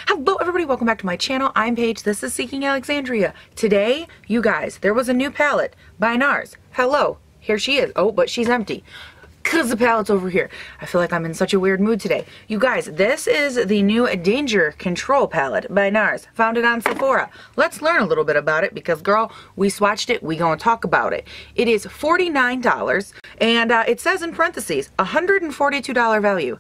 Hello everybody, welcome back to my channel. I'm Paige, this is Seeking Alexandria. Today, you guys, there was a new palette by Nars. Hello, here she is. Oh, but she's empty. Cause the palette's over here. I feel like I'm in such a weird mood today. You guys, this is the new Danger Control palette by Nars. Found it on Sephora. Let's learn a little bit about it because girl, we swatched it, we gonna talk about it. It is $49 and it says in parentheses, $142 value.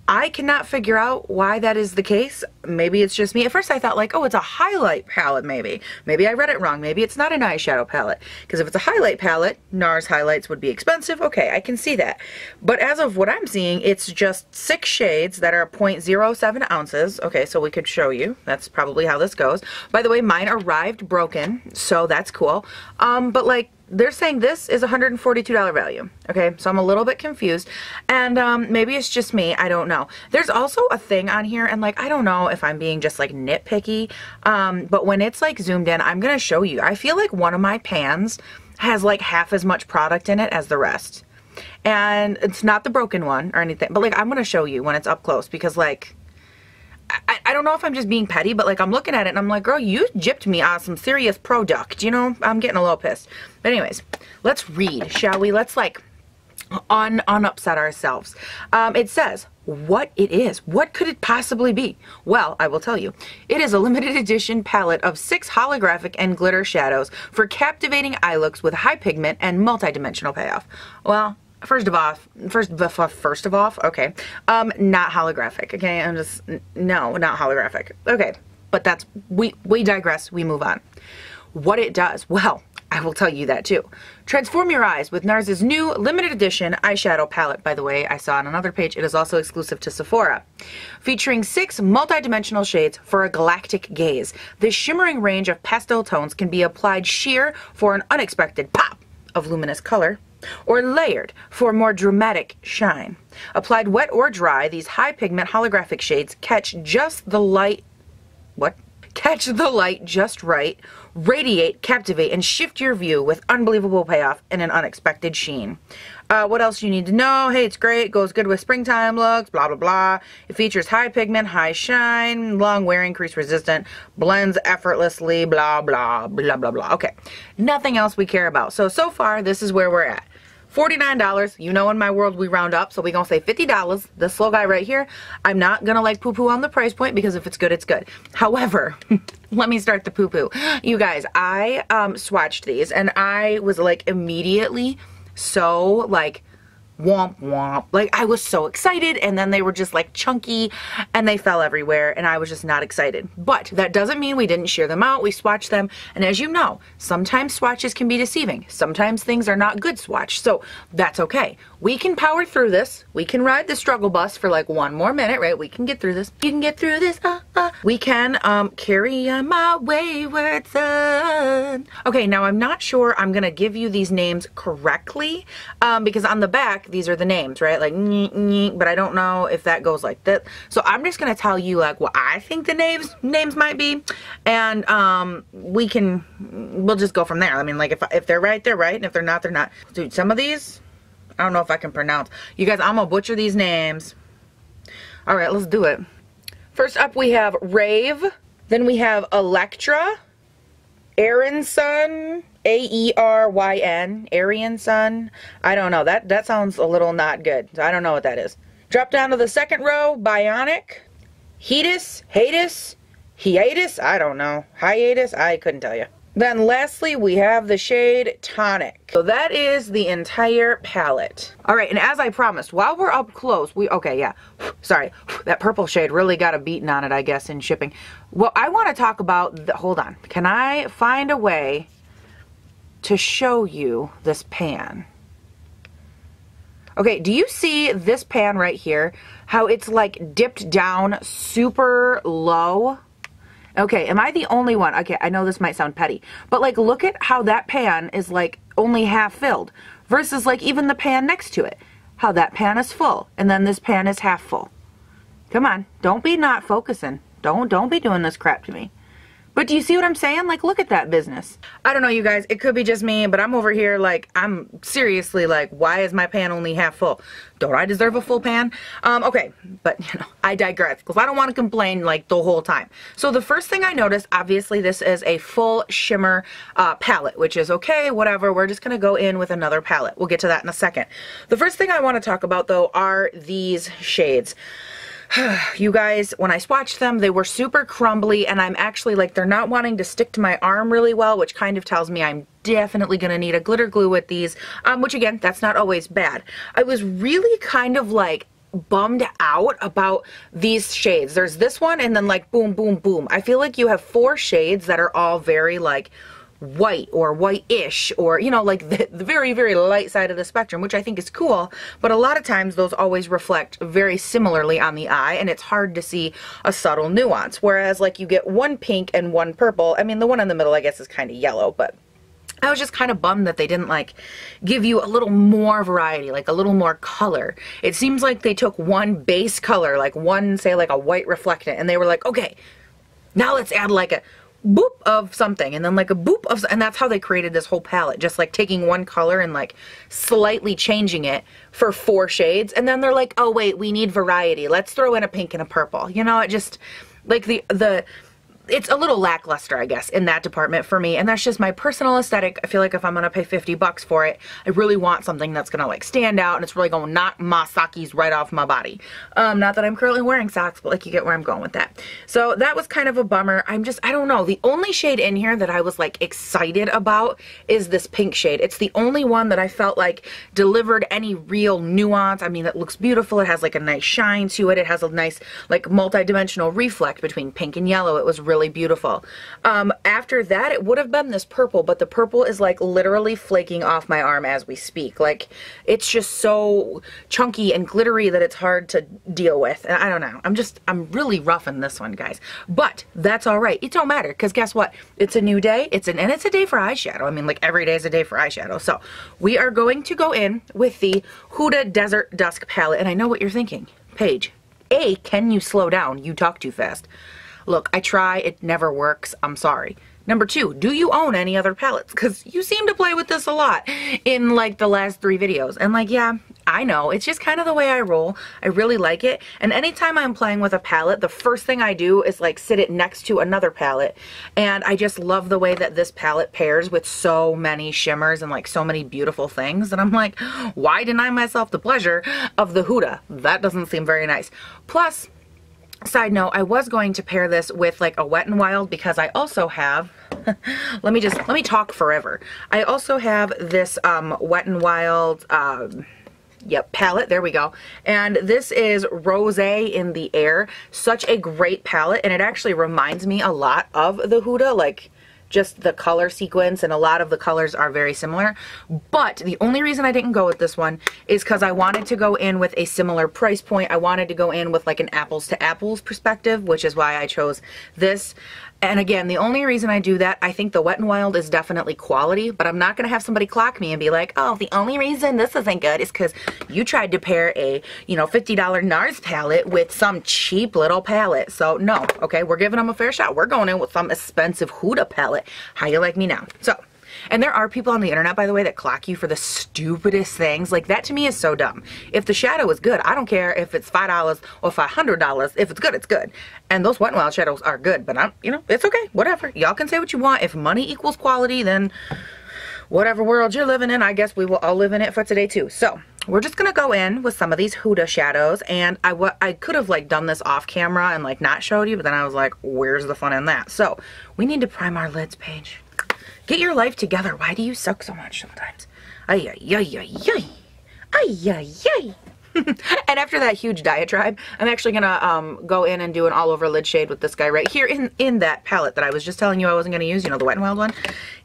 I cannot figure out why that is the case. Maybe it's just me. At first I thought like, oh, it's a highlight palette maybe. Maybe I read it wrong. Maybe it's not an eyeshadow palette. Because if it's a highlight palette, Nars highlights would be expensive. Okay, I can see that. But as of what I'm seeing, it's just 6 shades that are 0.07 ounces. Okay, so we could show you. That's probably how this goes. By the way, mine arrived broken, so that's cool. But like, they're saying this is $142 value. Okay, so I'm a little bit confused. And maybe it's just me, I don't know. There's also a thing on here, and like, I don't know if I'm being just like nitpicky, but when it's like zoomed in, I'm gonna show you. I feel like one of my pans has like half as much product in it as the rest. And it's not the broken one or anything, but like, I'm gonna show you when it's up close because like, I don't know if I'm just being petty, but like I'm looking at it and I'm like, girl, you gypped me on some serious product, you know? I'm getting a little pissed. But anyways, let's read, shall we? Let's like unupset ourselves. It says what it is. What could it possibly be? Well, I will tell you. It is a limited edition palette of 6 holographic and glitter shadows for captivating eye looks with high pigment and multi-dimensional payoff. Well, First of all, okay, not holographic, okay, no, not holographic, okay, but that's, we digress, we move on. What it does, well, I will tell you that too. Transform your eyes with Nars' new limited edition eyeshadow palette. By the way, I saw on another page, it is also exclusive to Sephora. Featuring 6 multi-dimensional shades for a galactic gaze. This shimmering range of pastel tones can be applied sheer for an unexpected pop of luminous color, or layered for more dramatic shine. Applied wet or dry, these high pigment holographic shades catch just the light, catch the light just right, radiate, captivate, and shift your view with unbelievable payoff and an unexpected sheen. What else you need to know? Hey, it's great, goes good with springtime looks, blah, blah, blah. It features high pigment, high shine, long wearing, crease resistant, blends effortlessly, blah, blah, blah, blah, blah. Okay, nothing else we care about. So far, this is where we're at. $49, you know in my world we round up, so we gonna say $50. This little guy right here, I'm not gonna like poo-poo on the price point because if it's good, it's good. However, let me start the poo-poo. You guys, I swatched these and I was like immediately so like womp womp, like I was so excited, and then they were just like chunky and they fell everywhere and I was just not excited. But that doesn't mean we didn't share them out. We swatched them, and as you know, sometimes swatches can be deceiving. Sometimes things are not good swatch, so that's okay. We can power through this. We can ride the struggle bus for like 1 more minute, right? We can get through this. You can get through this. We can carry on my wayward son. Okay, now I'm not sure I'm gonna give you these names correctly because on the back these are the names, right? Like, but I don't know if that goes like that. So I'm just gonna tell you like what I think the names might be, and we'll just go from there. I mean, like if they're right, they're right, and if they're not, they're not. Dude, some of these, I don't know if I can pronounce. You guys, I'm gonna butcher these names. All right, let's do it. First up, we have Rave. Then we have Electra, Aerynson, A-E-R-Y-N, Aerynson. I don't know. That sounds a little not good. I don't know what that is. Drop down to the second row, Bionic, Hiatus, I don't know. Hiatus, I couldn't tell you. Then lastly, we have the shade Tonic. So that is the entire palette. All right, and as I promised, while we're up close, okay, yeah, sorry, that purple shade really got a beating on it, I guess, in shipping. Well, I want to talk about, hold on, can I find a way to show you this pan? Okay, do you see this pan right here? How it's like dipped down super low? Okay, am I the only one? Okay, I know this might sound petty, but like look at how that pan is like only half filled versus like even the pan next to it. How that pan is full and then this pan is half full. Come on, don't be not focusing. Don't be doing this crap to me. But do you see what I'm saying? Like, look at that business. I don't know, you guys. It could be just me, but I'm over here like, I'm seriously like, why is my pan only half full? Don't I deserve a full pan? Okay, but you know, I digress because I don't want to complain like the whole time. So the first thing I noticed, obviously this is a full shimmer palette, which is okay, whatever. We're just going to go in with another palette. We'll get to that in a second. The first thing I want to talk about though are these shades. You guys, when I swatched them, they were super crumbly, and I'm actually like, they're not wanting to stick to my arm really well, which kind of tells me I'm definitely going to need a glitter glue with these, which again, that's not always bad. I was really kind of like bummed out about these shades. There's this one and then like boom, boom, boom. I feel like you have 4 shades that are all very like white or white-ish, or you know, like the very, very light side of the spectrum, which I think is cool, but a lot of times those always reflect very similarly on the eye, and it's hard to see a subtle nuance. Whereas like you get one pink and one purple. I mean, the one in the middle I guess is kind of yellow, but I was just kind of bummed that they didn't like give you a little more variety, like a little more color. It seems like they took one base color, like one, say like a white reflectant, and they were like, okay, now let's add like a boop of something, and then like a boop of, and that's how they created this whole palette, just like taking one color and like slightly changing it for 4 shades, and then they're like, oh wait, we need variety, let's throw in a pink and a purple. You know, it just like it's a little lackluster, I guess, in that department for me, and that's just my personal aesthetic. I feel like if I'm gonna pay 50 bucks for it, I really want something that's gonna like stand out, and it's really gonna knock my sockies right off my body. Not that I'm currently wearing socks, but like you get where I'm going with that. So that was kind of a bummer. I don't know. The only shade in here that I was like excited about is this pink shade. It's the only one that I felt like delivered any real nuance. I mean, it looks beautiful. It has like a nice shine to it. It has a nice like multi-dimensional reflect between pink and yellow. It was really beautiful. After that, it would have been this purple, but the purple is like literally flaking off my arm as we speak. Like, it's just so chunky and glittery that it's hard to deal with. And I don't know. I'm really roughing this one, guys. But that's all right. It don't matter, because guess what? It's a new day. It's a day for eyeshadow. I mean, like every day is a day for eyeshadow. So we are going to go in with the Huda Desert Dusk palette. And I know what you're thinking. Paige, A, can you slow down? You talk too fast. Look, I try, it never works, I'm sorry. Number 2, do you own any other palettes? Because you seem to play with this a lot in like the last 3 videos. And like, yeah, I know, it's just kind of the way I roll. I really like it. And anytime I'm playing with a palette, the first thing I do is like sit it next to another palette. And I just love the way that this palette pairs with so many shimmers and like so many beautiful things. And I'm like, why deny myself the pleasure of the Huda? That doesn't seem very nice. Plus, side note, I was going to pair this with like a Wet n Wild, because I also have, let me talk forever. I also have this Wet n Wild, yep, palette, there we go. And this is Rosé in the Air. Such a great palette, and it actually reminds me a lot of the Huda, like just the color sequence, and a lot of the colors are very similar. But the only reason I didn't go with this one is because I wanted to go in with a similar price point. I wanted to go in with like an apples to apples perspective, which is why I chose this. And again, the only reason I do that, I think the Wet n Wild is definitely quality, but I'm not going to have somebody clock me and be like, oh, the only reason this isn't good is because you tried to pair a, you know, $50 Nars palette with some cheap little palette. So no, okay, we're giving them a fair shot. We're going in with some expensive Huda palette. How you like me now? So, and there are people on the internet, by the way, that clock you for the stupidest things. Like, that to me is so dumb. If the shadow is good, I don't care if it's $5 or $500. If it's good, it's good. And those Wet n Wild shadows are good, but you know, it's okay. Whatever. Y'all can say what you want. If money equals quality, then whatever world you're living in, I guess we will all live in it for today too. So we're just gonna go in with some of these Huda shadows, and I could have like done this off camera and like not showed you, but then I was like, where's the fun in that? So we need to prime our lids, Paige. Get your life together. Why do you suck so much sometimes? Ay, ay, ay, ay, ay. Ay, ay, ay. And after that huge diatribe, I'm actually gonna go in and do an all over lid shade with this guy right here in that palette that I was just telling you I wasn't gonna use, you know, the Wet n Wild one.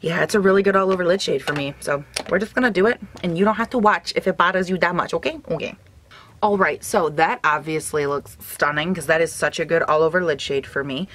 Yeah, it's a really good all over lid shade for me. So we're just gonna do it, and you don't have to watch if it bothers you that much, okay? Okay. All right, so that obviously looks stunning because that is such a good all over lid shade for me.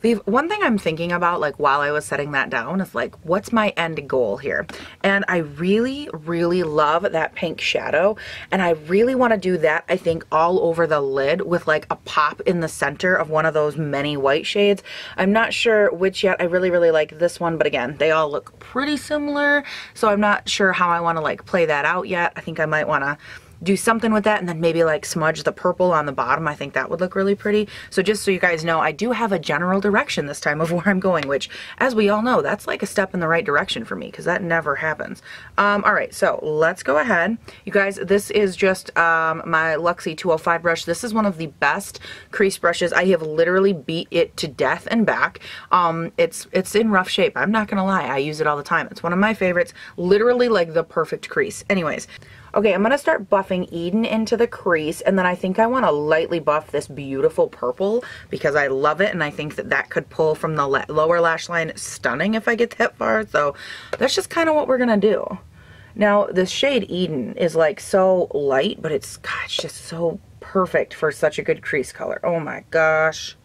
The one thing I'm thinking about, like while I was setting that down, is like, what's my end goal here? And I really, really love that pink shadow, and I really want to do that, I think, all over the lid with like a pop in the center of one of those many white shades. I'm not sure which yet. I really, really like this one, but again, they all look pretty similar, so I'm not sure how I want to like play that out yet. I think I might want to do something with that and then maybe like smudge the purple on the bottom. I think that would look really pretty. So just so you guys know, I do have a general direction this time of where I'm going, which, as we all know, that's like a step in the right direction for me because that never happens. All right, so let's go ahead. You guys, this is just my Luxie 205 brush. This is one of the best crease brushes. I have literally beat it to death and back. It's in rough shape. I'm not gonna lie, I use it all the time. It's one of my favorites, literally like the perfect crease. Anyways, okay, I'm gonna start buffing Eden into the crease, and then I think I wanna lightly buff this beautiful purple because I love it, and I think that that could pull from the lower lash line stunning if I get that far. So that's just kind of what we're gonna do. Now, this shade Eden is like so light, but it's, God, it's just so perfect for such a good crease color. Oh my gosh.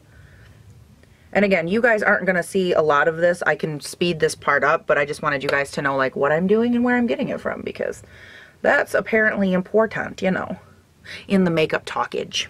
And again, you guys aren't gonna see a lot of this. I can speed this part up, but I just wanted you guys to know like what I'm doing and where I'm getting it from, because that's apparently important, you know, in the makeup talkage.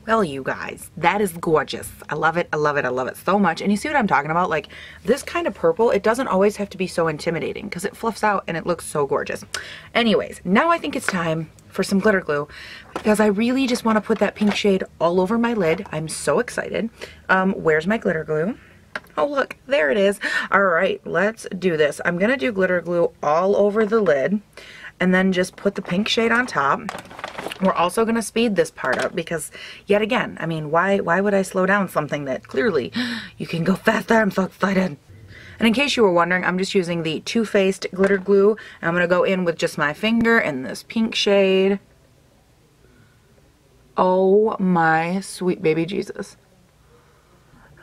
Well, you guys, that is gorgeous. I love it. I love it. I love it so much. And you see what I'm talking about? Like this kind of purple, it doesn't always have to be so intimidating because it fluffs out and it looks so gorgeous. Anyways, now I think it's time for some glitter glue because I really just want to put that pink shade all over my lid. I'm so excited. Where's my glitter glue? Oh, look, there it is. All right, let's do this. I'm going to do glitter glue all over the lid and then just put the pink shade on top. We're also going to speed this part up because, yet again, I mean, why would I slow down something that clearly you can go faster? I'm so excited. And in case you were wondering, I'm just using the Too Faced glitter glue. I'm going to go in with just my finger in this pink shade. Oh my sweet baby Jesus.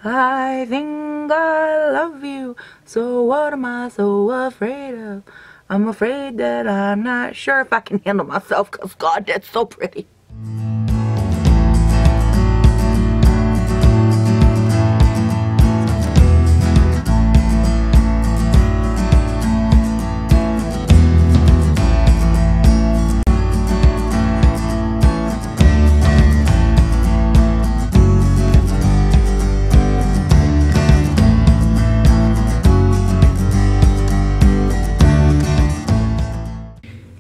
I think I love you, so what am I so afraid of? I'm afraid that I'm not sure if I can handle myself because, God, that's so pretty.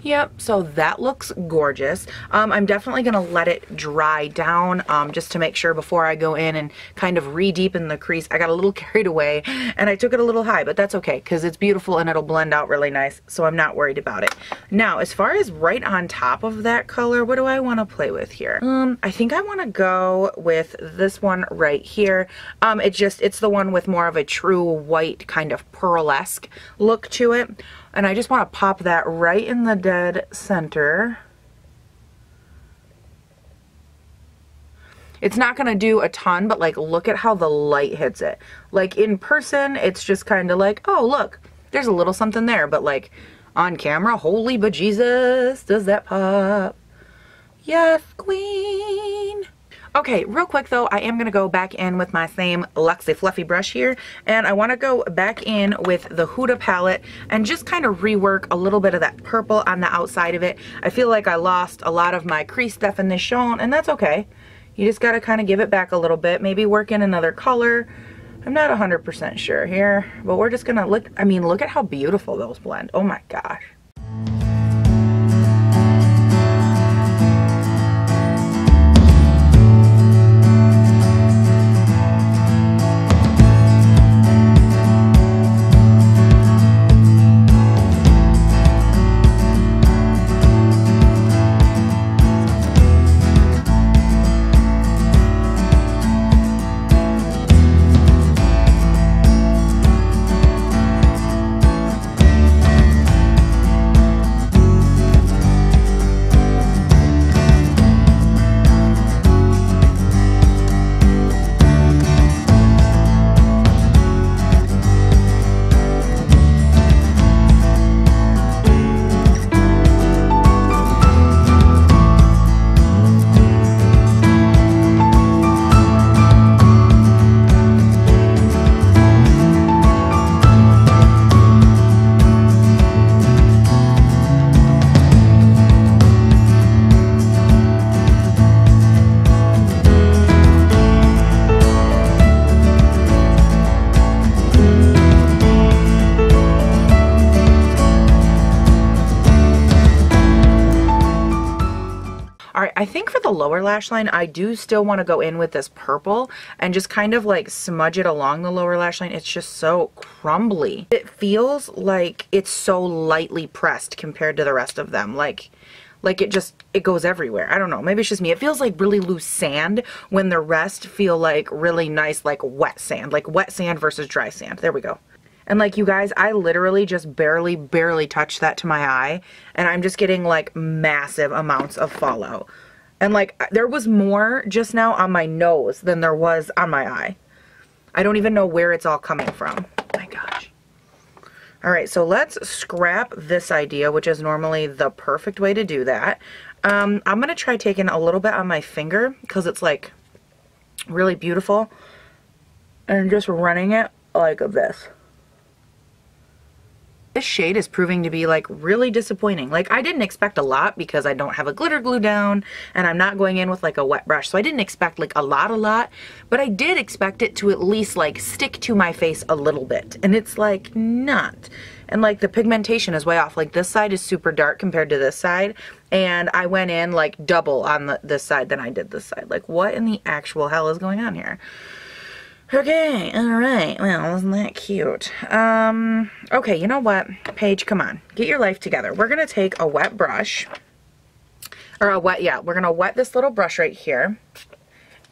Yep, so that looks gorgeous. I'm definitely gonna let it dry down just to make sure before I go in and kind of re-deepen the crease. I got a little carried away and I took it a little high, but that's okay because it's beautiful and it'll blend out really nice, so I'm not worried about it. Now, as far as right on top of that color, what do I want to play with here? I think I want to go with this one right here. It's the one with more of a true white kind of pearlesque look to it. And I just want to pop that right in the dead center. It's not going to do a ton, but like look at how the light hits it. Like in person, it's just kind of like, oh look, there's a little something there. But like on camera. Holy bejesus, does that pop? Yes, queen. Okay, real quick though, I am going to go back in with my same Luxie Fluffy brush here, and I want to go back in with the Huda palette and just kind of rework a little bit of that purple on the outside of it. I feel like I lost a lot of my crease definition, and that's okay. You just got to kind of give it back a little bit, maybe work in another color. I'm not 100% sure here, but we're just going to look, I mean, look at how beautiful those blend. Oh my gosh. I think for the lower lash line, I do still want to go in with this purple and just kind of like smudge it along the lower lash line. It's just so crumbly. It feels like it's so lightly pressed compared to the rest of them. Like it goes everywhere. I don't know. Maybe it's just me. It feels like really loose sand when the rest feel like really nice, like wet sand versus dry sand. There we go. And like you guys, I literally just barely touched that to my eye, and I'm just getting like massive amounts of fallout. And like there was more just now on my nose than there was on my eye. I don't even know where it's all coming from. Oh my gosh. All right, so let's scrap this idea, which is normally the perfect way to do that. I'm gonna try taking a little bit on my finger because it's like really beautiful, and just running it like this. This shade is proving to be like really disappointing. Like I didn't expect a lot because I don't have a glitter glue down and I'm not going in with like a wet brush. So I didn't expect like a lot, but I did expect it to at least like stick to my face a little bit. And it's like not. And like the pigmentation is way off. Like this side is super dark compared to this side. And I went in like double on this side than I did this side. Like what in the actual hell is going on here? Okay, alright, well, isn't that cute? Okay, you know what? Paige, come on. Get your life together. We're going to take a wet brush. Or a wet, yeah, we're going to wet this little brush right here.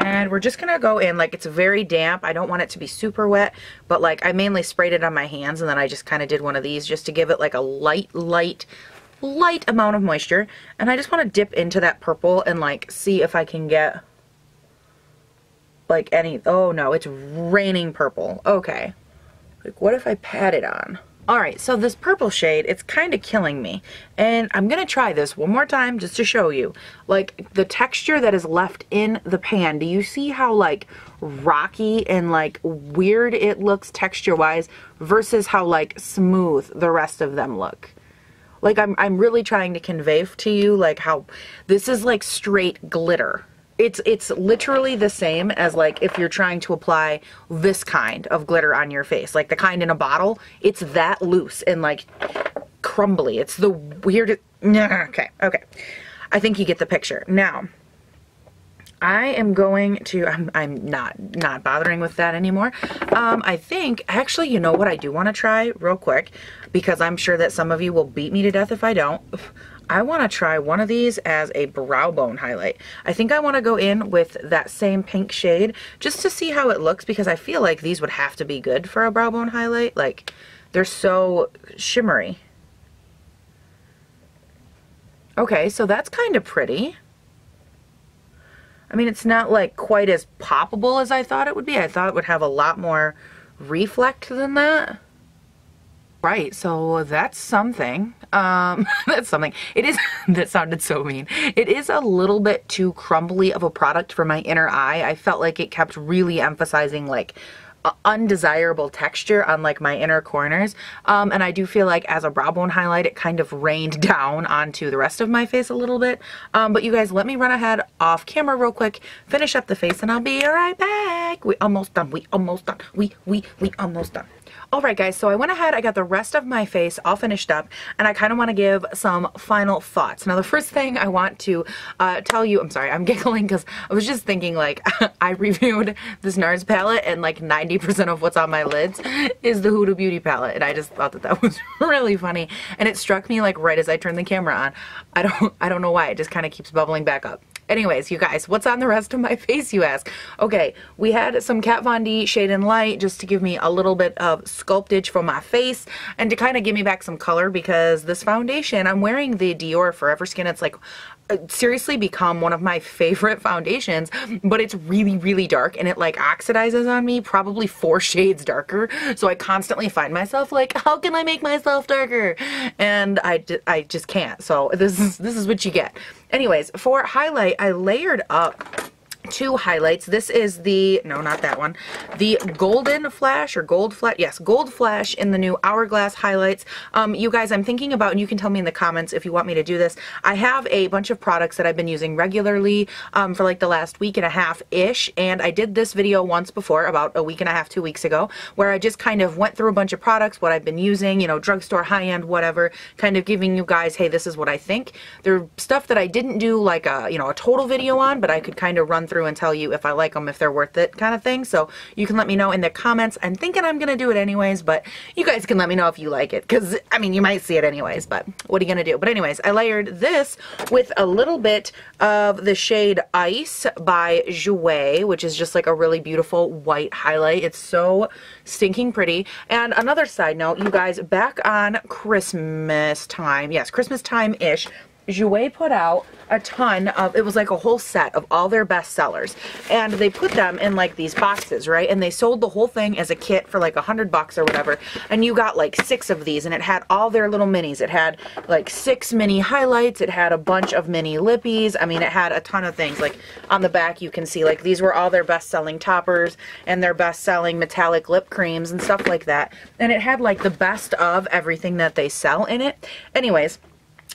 And we're just going to go in, like, it's very damp. I don't want it to be super wet, but, like, I mainly sprayed it on my hands, and then I just kind of did one of these just to give it, like, a light amount of moisture. And I just want to dip into that purple and, like, see if I can get like any, oh no, it's raining purple. Okay. Like what if I pat it on? Alright, so this purple shade, it's kind of killing me. And I'm going to try this one more time just to show you. Like the texture that is left in the pan, do you see how like rocky and like weird it looks texture-wise versus how like smooth the rest of them look? Like I'm really trying to convey to you like how this is like straight glitter. It's literally the same as like if you're trying to apply this kind of glitter on your face, like the kind in a bottle. It's that loose and like crumbly. It's the weirdest. Okay. I think you get the picture. Now, I am going to, I'm not bothering with that anymore. I think, actually, you know what I do want to try real quick, because I'm sure that some of you will beat me to death if I don't. I want to try one of these as a brow bone highlight. I think I want to go in with that same pink shade just to see how it looks, because I feel like these would have to be good for a brow bone highlight. Like, they're so shimmery. Okay, so that's kind of pretty. I mean, it's not like quite as poppable as I thought it would be. I thought it would have a lot more reflect than that. Right, so that's something. That's something. It is, that sounded so mean. It is a little bit too crumbly of a product for my inner eye. I felt like it kept really emphasizing like undesirable texture on like my inner corners. And I do feel like as a brow bone highlight, it kind of rained down onto the rest of my face a little bit. But you guys, let me run ahead off camera real quick, finish up the face, and I'll be right back. We almost done. We almost done. We almost done. Alright guys, so I went ahead, I got the rest of my face all finished up, and I kind of want to give some final thoughts. Now the first thing I want to tell you, I'm sorry, I'm giggling because I was just thinking like, I reviewed this Nars palette and like 90% of what's on my lids is the Huda Beauty palette, and I just thought that that was really funny, and it struck me like right as I turned the camera on. I don't know why, it just kind of keeps bubbling back up. Anyways, you guys, what's on the rest of my face, you ask? Okay, we had some Kat Von D Shade and Light just to give me a little bit of sculptage for my face and to kind of give me back some color, because this foundation, I'm wearing the Dior Forever Skin. It's like seriously become one of my favorite foundations, but it's really, really dark and it like oxidizes on me, probably 4 shades darker. So I constantly find myself like, how can I make myself darker? And I just can't. So this is what you get. Anyways, for highlight, I layered up 2 highlights. This is the, no, not that one, the Golden Flash or Gold Flash, yes, Gold Flash in the new Hourglass highlights. You guys, I'm thinking about, and you can tell me in the comments if you want me to do this, I have a bunch of products that I've been using regularly for like the last week and a half-ish, and I did this video once before, about a week and a half, 2 weeks ago, where I just kind of went through a bunch of products, what I've been using, you know, drugstore, high-end, whatever, kind of giving you guys, hey, this is what I think. There's stuff that I didn't do like a, you know, a total video on, but I could kind of run through and tell you if I like them, if they're worth it, kind of thing. So you can let me know in the comments. I'm thinking I'm gonna do it anyways, but you guys can let me know if you like it, because I mean, you might see it anyways, but what are you gonna do? But anyways, I layered this with a little bit of the shade Ice by Jouer, which is just like a really beautiful white highlight. It's so stinking pretty. And another side note, you guys, back on Christmas time, yes, Christmas time-ish, Jouer put out a ton of, it was like a whole set of all their best sellers, and they put them in like these boxes, right? And they sold the whole thing as a kit for like $100 or whatever, and you got like 6 of these, and it had all their little minis. It had like 6 mini highlights, it had a bunch of mini lippies, I mean, it had a ton of things. Like on the back you can see like these were all their best-selling toppers and their best-selling metallic lip creams and stuff like that, and it had like the best of everything that they sell in it. Anyways,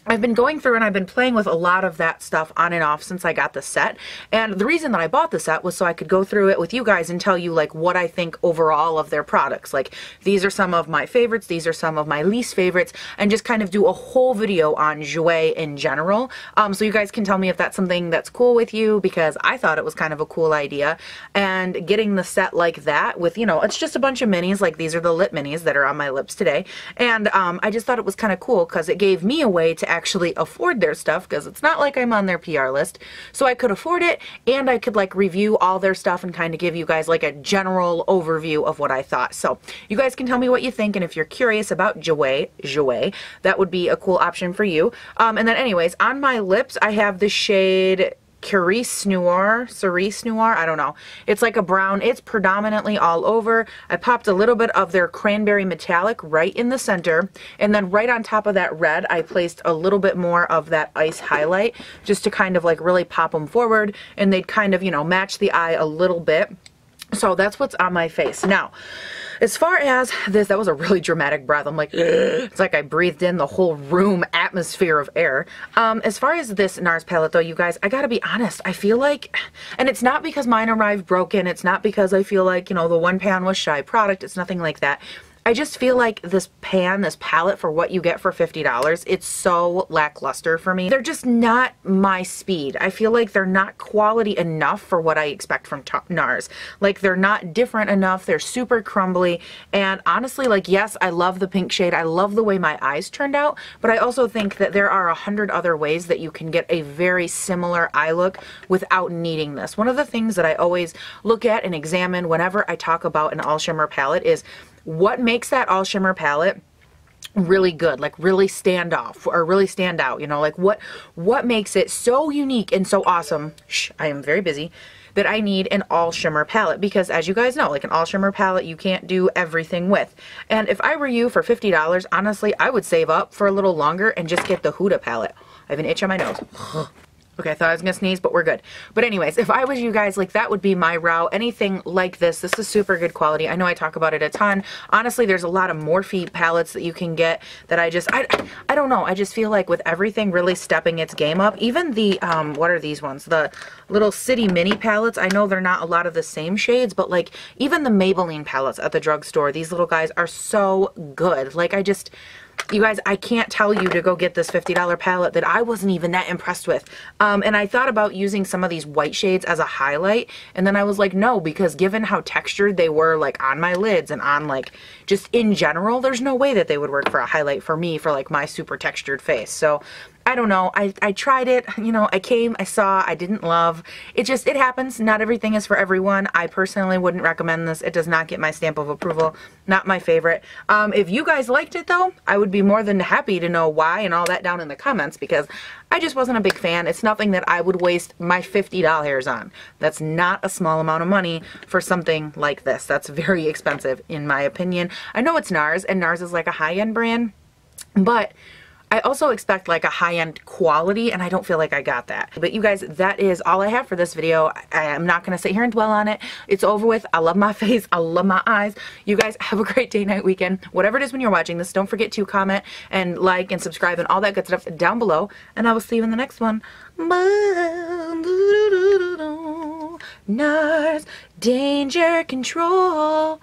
I've been going through and I've been playing with a lot of that stuff on and off since I got the set, and the reason that I bought the set was so I could go through it with you guys and tell you like what I think overall of their products. Like, these are some of my favorites, these are some of my least favorites, and just kind of do a whole video on Jouer in general. So you guys can tell me if that's something that's cool with you, because I thought it was kind of a cool idea. And getting the set like that with, you know, it's just a bunch of minis, like these are the lip minis that are on my lips today, and I just thought it was kind of cool because it gave me a way to actually afford their stuff, because it's not like I'm on their PR list, so I could afford it and I could like review all their stuff and kind of give you guys like a general overview of what I thought. So you guys can tell me what you think, and if you're curious about Jouer, that would be a cool option for you. And then anyways, on my lips I have the shade Cerise Noir, I don't know. It's like a brown, it's predominantly all over. I popped a little bit of their Cranberry Metallic right in the center, and then right on top of that red, I placed a little bit more of that Ice highlight, just to kind of like really pop them forward, and they'd kind of, you know, match the eye a little bit. So that's what's on my face. Now, as far as this, that was a really dramatic breath. I'm like, it's like I breathed in the whole room atmosphere of air. As far as this Nars palette though, you guys, I gotta be honest, I feel like, and it's not because mine arrived broken, it's not because I feel like, you know, the one pan was shy product, it's nothing like that. I just feel like this palette for what you get for $50, it's so lackluster for me. They're just not my speed. I feel like they're not quality enough for what I expect from Nars. Like, they're not different enough, they're super crumbly, and honestly, like, yes, I love the pink shade, I love the way my eyes turned out, but I also think that there are 100 other ways that you can get a very similar eye look without needing this. One of the things that I always look at and examine whenever I talk about an all shimmer palette is what makes that all shimmer palette really good, like really stand off or really stand out, you know, like what makes it so unique and so awesome, I am very busy, that I need an all shimmer palette, because as you guys know, like an all shimmer palette you can't do everything with. And if I were you, for $50, honestly, I would save up for a little longer and just get the Huda palette. I have an itch on my nose. Okay, I thought I was gonna sneeze, but we're good. But anyways, if I was you guys, like that would be my route. Anything like this. This is super good quality. I know I talk about it a ton. Honestly, there's a lot of Morphe palettes that you can get that I don't know. I just feel like with everything really stepping its game up. Even the, what are these ones? The little City Mini palettes. I know they're not a lot of the same shades, but like even the Maybelline palettes at the drugstore, these little guys are so good. Like you guys, I can't tell you to go get this $50 palette that I wasn't even that impressed with. And I thought about using some of these white shades as a highlight, and then I was like, no, because given how textured they were like on my lids and on like just in general, there's no way that they would work for a highlight for me for like my super textured face. So I don't know. I tried it, you know, I saw, I didn't love. It happens. Not everything is for everyone. I personally wouldn't recommend this. It does not get my stamp of approval. Not my favorite. If you guys liked it though, I would be more than happy to know why and all that down in the comments, because I just wasn't a big fan. It's nothing that I would waste my $50 on. That's not a small amount of money for something like this. That's very expensive in my opinion. I know it's Nars, and Nars is like a high-end brand, but I also expect like a high-end quality, and I don't feel like I got that. But you guys, that is all I have for this video. I am not going to sit here and dwell on it. It's over with. I love my face. I love my eyes. You guys have a great day, night, weekend. Whatever it is when you're watching this, don't forget to comment and like and subscribe and all that good stuff down below. And I will see you in the next one. Nars, danger control.